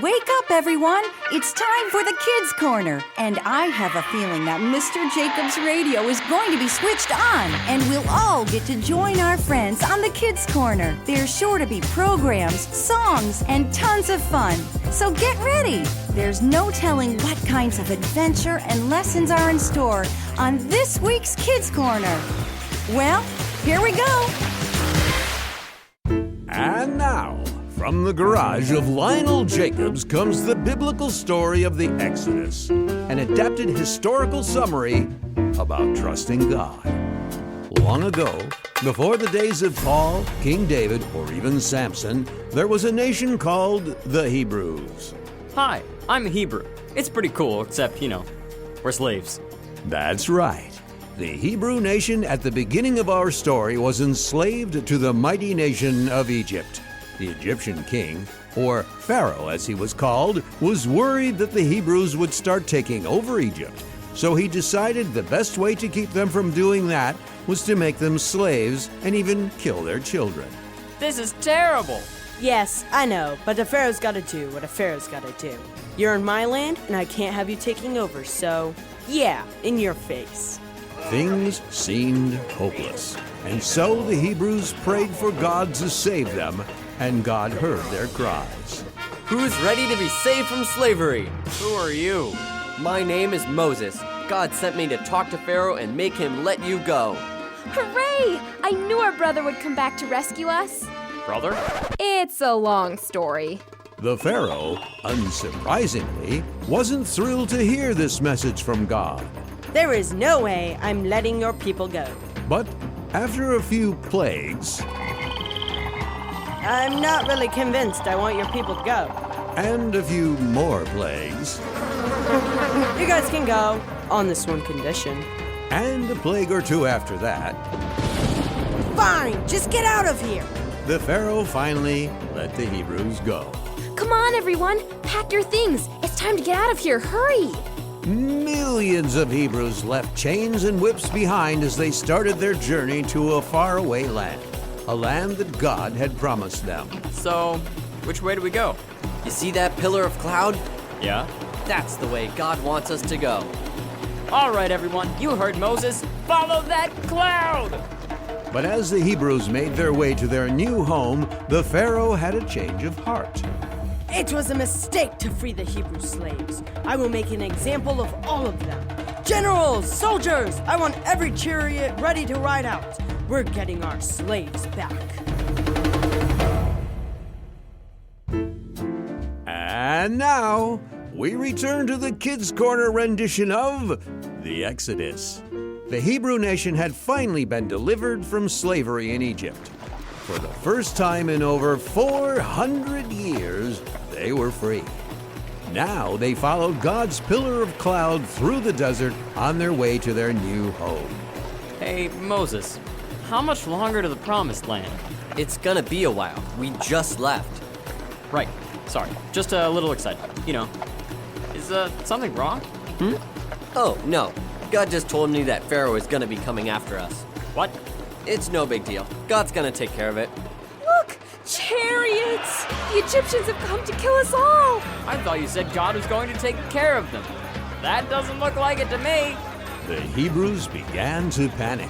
Wake up, everyone! It's time for the Kids Corner. And I have a feeling that Mr. Jacob's radio is going to be switched on, and we'll all get to join our friends on the Kids Corner. There's sure to be programs, songs, and tons of fun. So get ready! There's no telling what kinds of adventure and lessons are in store on this week's Kids Corner. Well, here we go! And now, from the garage of Lionel Jacobs comes the biblical story of the Exodus, an adapted historical summary about trusting God. Long ago, before the days of Paul, King David, or even Samson, there was a nation called the Hebrews. Hi, I'm a Hebrew. It's pretty cool, except, we're slaves. That's right. The Hebrew nation at the beginning of our story was enslaved to the mighty nation of Egypt. The Egyptian king, or Pharaoh as he was called, was worried that the Hebrews would start taking over Egypt. So he decided the best way to keep them from doing that was to make them slaves and even kill their children. This is terrible! Yes, I know, but a Pharaoh's gotta do what a Pharaoh's gotta do. You're in my land, and I can't have you taking over, so yeah, in your face. Things seemed hopeless, and so the Hebrews prayed for God to save them, and God heard their cries. Who's ready to be saved from slavery? Who are you? My name is Moses. God sent me to talk to Pharaoh and make him let you go. Hooray! I knew our brother would come back to rescue us. Brother? It's a long story. The Pharaoh, unsurprisingly, wasn't thrilled to hear this message from God. There is no way I'm letting your people go. But after a few plagues, I'm not really convinced I want your people to go. and a few more plagues, You guys can go, on this one condition. and a plague or two after that, Fine, just get out of here! the Pharaoh finally let the Hebrews go. Come on, everyone. Pack your things. It's time to get out of here. Hurry. Millions of Hebrews left chains and whips behind as they started their journey to a faraway land, a land that God had promised them. So, which way do we go? You see that pillar of cloud? Yeah? That's the way God wants us to go. All right, everyone, you heard Moses. Follow that cloud! But as the Hebrews made their way to their new home, the Pharaoh had a change of heart. It was a mistake to free the Hebrew slaves. I will make an example of all of them. Generals, soldiers, I want every chariot ready to ride out. We're getting our slaves back. And now, we return to the Kids Corner rendition of the Exodus. The Hebrew nation had finally been delivered from slavery in Egypt. For the first time in over 400 years, they were free. Now they followed God's pillar of cloud through the desert on their way to their new home. Hey, Moses, how much longer to the promised land? It's gonna be a while. We just left. Right, sorry, just a little excited. Is something wrong? Oh, no. God just told me that Pharaoh is gonna be coming after us. What? It's no big deal. God's gonna take care of it. Look, chariots. The Egyptians have come to kill us all. I thought you said God was going to take care of them. That doesn't look like it to me. The Hebrews began to panic.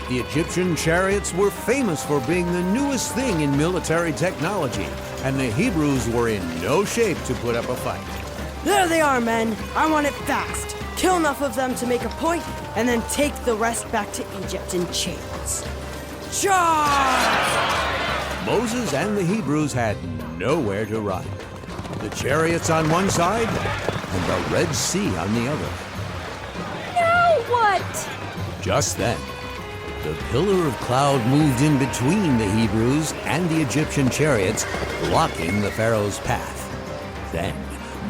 The Egyptian chariots were famous for being the newest thing in military technology, and the Hebrews were in no shape to put up a fight. There they are, men. I want it fast. Kill enough of them to make a point, and then take the rest back to Egypt in chains. Charge! Moses and the Hebrews had nowhere to run. The chariots on one side and the Red Sea on the other. Now what? Just then, the pillar of cloud moved in between the Hebrews and the Egyptian chariots, blocking the Pharaoh's path. Then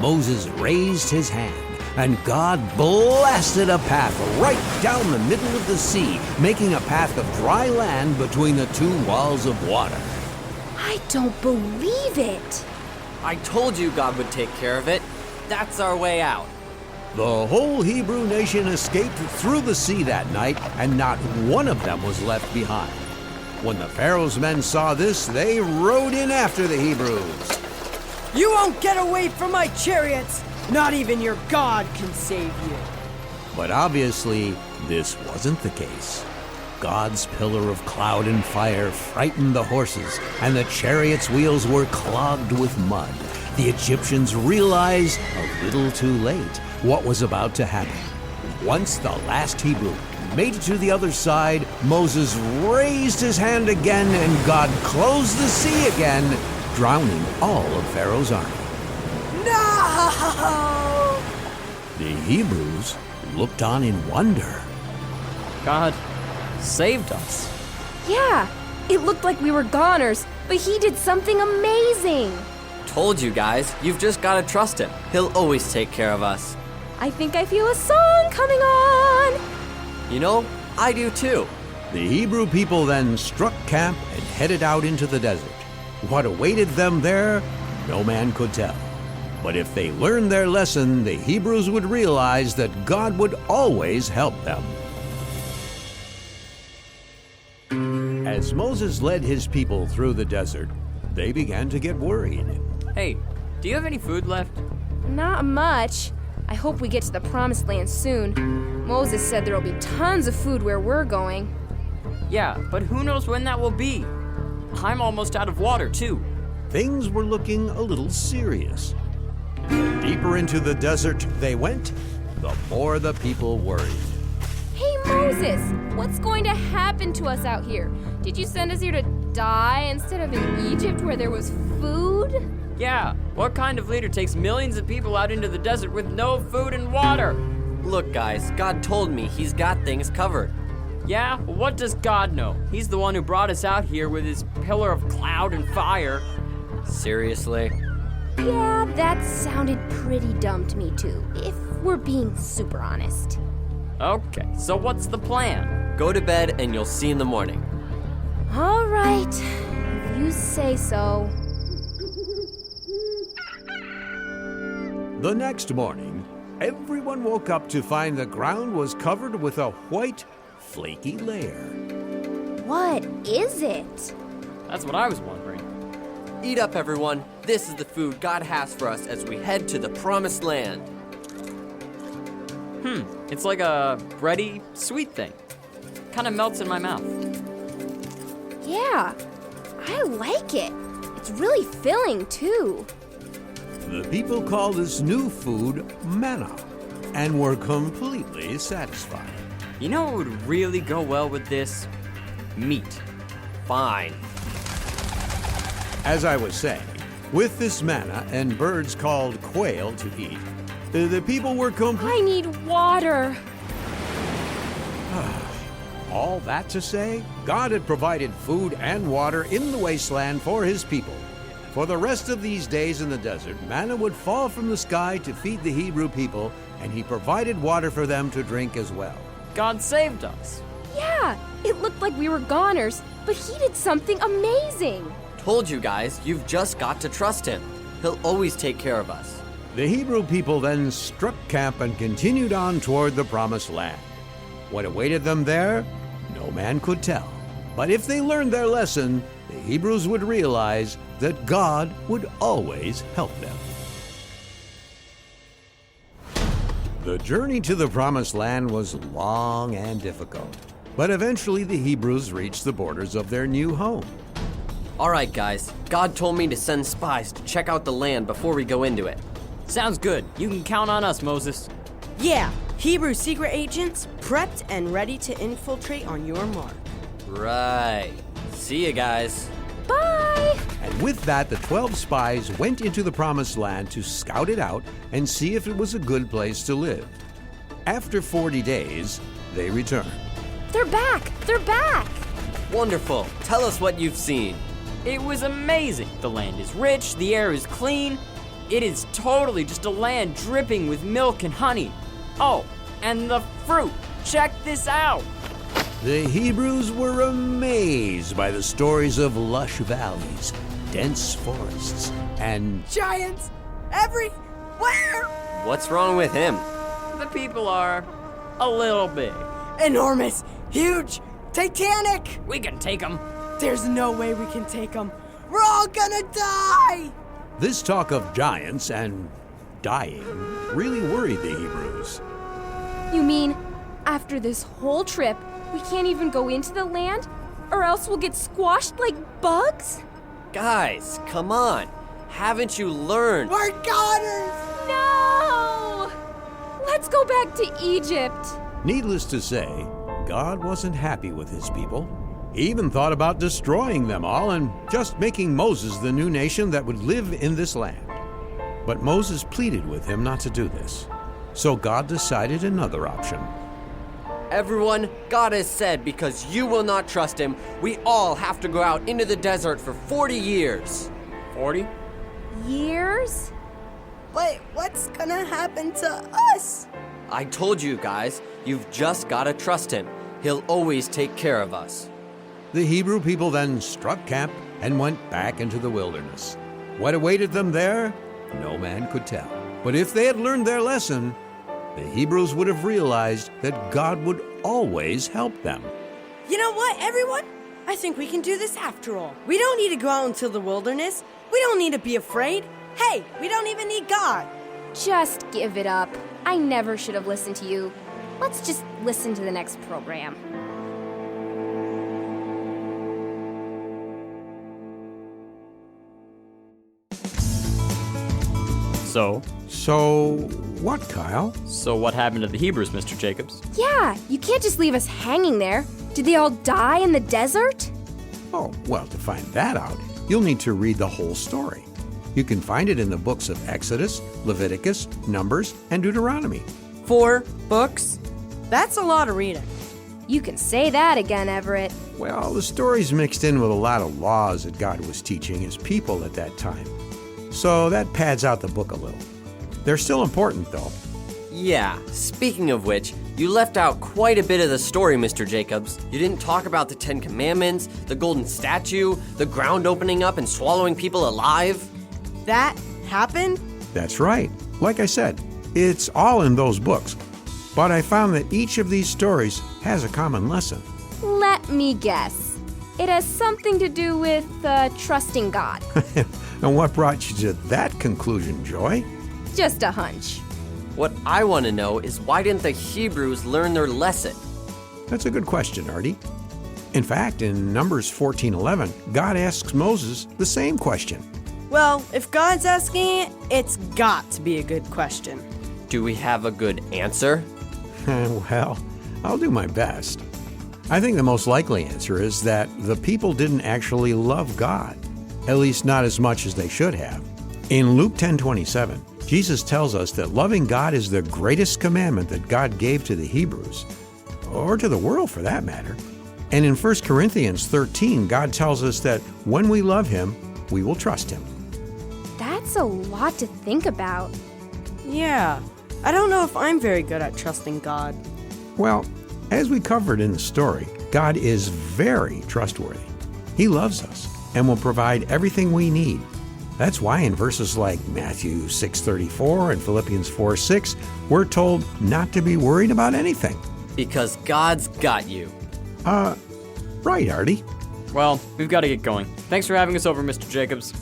Moses raised his hand, and God blasted a path right down the middle of the sea, making a path of dry land between the two walls of water. I don't believe it. I told you God would take care of it. That's our way out. The whole Hebrew nation escaped through the sea that night, and not one of them was left behind. When the Pharaoh's men saw this, they rode in after the Hebrews. You won't get away from my chariots! Not even your God can save you. But obviously, this wasn't the case. God's pillar of cloud and fire frightened the horses, and the chariot's wheels were clogged with mud. The Egyptians realized, a little too late, what was about to happen. Once the last Hebrew made it to the other side, Moses raised his hand again, and God closed the sea again, drowning all of Pharaoh's army. No! The Hebrews looked on in wonder. God saved us. Yeah, it looked like we were goners, but he did something amazing. Told you guys, you've just gotta trust him. He'll always take care of us. I think I feel a song coming on. You know, I do too. The Hebrew people then struck camp and headed out into the desert. What awaited them there, no man could tell. But if they learned their lesson, the Hebrews would realize that God would always help them. As Moses led his people through the desert, they began to get worried. Hey, do you have any food left? Not much. I hope we get to the promised land soon. Moses said there'll be tons of food where we're going. Yeah, but who knows when that will be? I'm almost out of water, too. Things were looking a little serious. The deeper into the desert they went, the more the people worried. Hey, Moses, what's going to happen to us out here? Did you send us here to die instead of in Egypt where there was food? Yeah, what kind of leader takes millions of people out into the desert with no food and water? Look, guys, God told me he's got things covered. Yeah, well, what does God know? He's the one who brought us out here with his pillar of cloud and fire. Seriously? Yeah, that sounded pretty dumb to me too, if we're being super honest. Okay, so what's the plan? Go to bed and you'll see in the morning. All right, if you say so. The next morning, everyone woke up to find the ground was covered with a white, flaky layer. What is it? That's what I was wondering. Eat up, everyone. This is the food God has for us as we head to the promised land. It's like a bready, sweet thing. Kind of melts in my mouth. Yeah, I like it. It's really filling too. The people called this new food manna and were completely satisfied. You know what would really go well with this? Meat. Fine. As I was saying, with this manna and birds called quail to eat, the people were I need water. All that to say, God had provided food and water in the wasteland for his people. For the rest of these days in the desert, manna would fall from the sky to feed the Hebrew people, and he provided water for them to drink as well. God saved us. Yeah, it looked like we were goners, but he did something amazing. Told you guys, you've just got to trust him. He'll always take care of us. The Hebrew people then struck camp and continued on toward the promised land. What awaited them there, no man could tell. But if they learned their lesson, the Hebrews would realize that God would always help them. The journey to the promised land was long and difficult, but eventually the Hebrews reached the borders of their new home. All right, guys. God told me to send spies to check out the land before we go into it. Sounds good. You can count on us, Moses. Yeah, Hebrew secret agents prepped and ready to infiltrate on your mark. Right. See you guys. Bye. And with that, the 12 spies went into the promised land to scout it out and see if it was a good place to live. After 40 days, they returned. They're back. They're back. Wonderful. Tell us what you've seen. It was amazing. The land is rich, the air is clean. It is totally just a land dripping with milk and honey. Oh, and the fruit. Check this out. The Hebrews were amazed by the stories of lush valleys, dense forests, and Giants everywhere! What's wrong with him? The people are a little big. Enormous, huge, titanic! We can take them. There's no way we can take them. We're all gonna die! This talk of giants and dying really worried the Hebrews. You mean after this whole trip, we can't even go into the land? Or else we'll get squashed like bugs? Guys, come on. Haven't you learned? We're goners! No! Let's go back to Egypt. Needless to say, God wasn't happy with his people. He even thought about destroying them all and just making Moses the new nation that would live in this land. But Moses pleaded with him not to do this. So God decided another option. Everyone, God has said because you will not trust him, we all have to go out into the desert for 40 years. 40? Years? But what's gonna happen to us? I told you guys, you've just got to trust him. He'll always take care of us. The Hebrew people then struck camp and went back into the wilderness. What awaited them there, no man could tell. But if they had learned their lesson, the Hebrews would have realized that God would always help them. You know what, everyone? I think we can do this after all. We don't need to go out into the wilderness. We don't need to be afraid. Hey, we don't even need God. Just give it up. I never should have listened to you. Let's just listen to the next program. So what, Kyle? So what happened to the Hebrews, Mr. Jacobs? Yeah, you can't just leave us hanging there. Did they all die in the desert? Oh, well, to find that out, you'll need to read the whole story. You can find it in the books of Exodus, Leviticus, Numbers, and Deuteronomy. 4 books? That's a lot of reading. You can say that again, Everett. Well, the story's mixed in with a lot of laws that God was teaching his people at that time. So that pads out the book a little. They're still important, though. Yeah, speaking of which, you left out quite a bit of the story, Mr. Jacobs. You didn't talk about the 10 Commandments, the golden statue, the ground opening up and swallowing people alive. That happened? That's right. Like I said, it's all in those books. But I found that each of these stories has a common lesson. Let me guess. It has something to do with trusting God. And what brought you to that conclusion, Joy? Just a hunch. What I want to know is why didn't the Hebrews learn their lesson? That's a good question, Artie. In fact, in Numbers 14:11, God asks Moses the same question. Well, if God's asking it, it's got to be a good question. Do we have a good answer? Well, I'll do my best. I think the most likely answer is that the people didn't actually love God, at least not as much as they should have. In Luke 10:27, Jesus tells us that loving God is the greatest commandment that God gave to the Hebrews, or to the world for that matter. And in 1 Corinthians 13, God tells us that when we love Him, we will trust Him. That's a lot to think about. Yeah, I don't know if I'm very good at trusting God. Well, as we covered in the story, God is very trustworthy. He loves us and will provide everything we need. That's why in verses like Matthew 6:34 and Philippians 4:6, we're told not to be worried about anything. Because God's got you. Right, Artie. Well, we've got to get going. Thanks for having us over, Mr. Jacobs.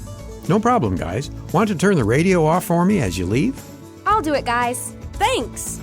No problem, guys. Want to turn the radio off for me as you leave? I'll do it, guys. Thanks!